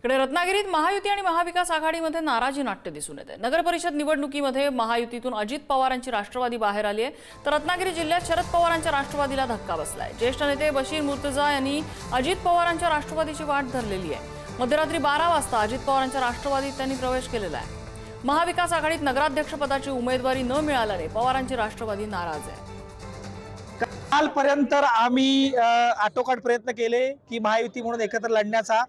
इकडे रत्नागिरीत महायुती आणि महाविकास आघाडीमध्ये नाराजी नाट्य दिसून येते। नगर परिषद निवडणुकीमध्ये महायुतीतून अजित पवारांची राष्ट्रवादी बाहेर आली आहे, तर रत्नागिरी जिल्ह्यात शरद पवारांच्या राष्ट्रवादीला धक्का बसलाय। ज्येष्ठ नेते बशीर मुर्तजा यांनी अजित पवारांच्या राष्ट्रवादीची वाट धरलेली आहे। मध्यरात्री 12 वाजता अजित पवारांच्या राष्ट्रवादीत त्यांनी प्रवेश केलेला आहे। महाविकास आघाडीत नगराध्यक्षपदाची उमेदवारी न मिळाल्याने पवारांची राष्ट्रवादी नाराज आहे। कालपर्यंत आम्ही आटोकाट प्रयत्न केले की महायुती म्हणून एकत्र लढण्याचा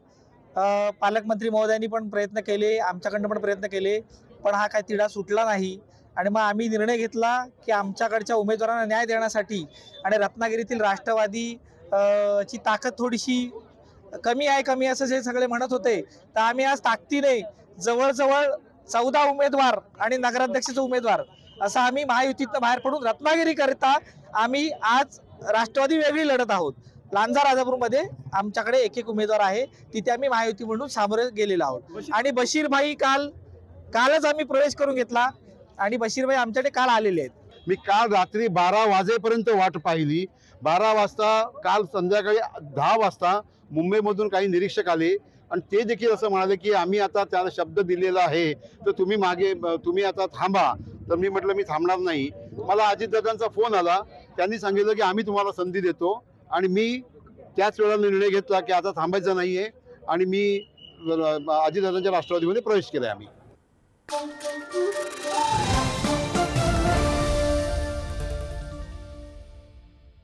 पालकमंत्री महोदयांनी पण प्रयत्न केले, आमच्याकडनं पण प्रयत्न केले, पण हा काय तिढा सुटला नाही। आणि मग आम्ही निर्णय घेतला की आमच्याकडच्या उमेदवारांना न्याय देण्यासाठी आणि रत्नागिरीतील राष्ट्रवादी ची ताकद थोडीशी कमी आहे असं जे सगळे म्हणत होते, तर आम्ही आज ताकदीने जवळजवळ 14 उमेदवार आणि नगराध्यक्षाचे उमेदवार असं आम्ही महायुतीतनं बाहेर पडून रत्नागिरीकरिता आम्ही आज राष्ट्रवादी वेगळी लढत आहोत। लांजा राजापूरमध्ये आमच्याकडे एक उमेदवार आहे, तिथे आम्ही महायुती म्हणून सामोरे गेलेलो आहोत। आणि बशीर भाई कालच आम्ही प्रवेश करून घेतला आणि बशीर भाई आमच्याकडे काल आलेले आहेत। मी काल रात्री 12 वाजेपर्यंत वाट पाहिली। 12 वाजता काल संध्याकाळी 10 वाजता मुंबईमधून काही निरीक्षक आले आणि ते देखील असं म्हणाले की आम्ही आता त्याला शब्द दिलेला आहे, तर तुम्ही आता थांबा। तर मी म्हटलं मी थांबणार नाही। मला अजितदादांचा फोन आला, त्यांनी सांगितलं की आम्ही तुम्हाला संधी देतो आणि मी त्याच वेळेला निर्णय घेतला की आता थांबायचं नाहीये आणि मी अजितदादांच्या राष्ट्रवादीमध्ये प्रवेश केलाय आम्ही।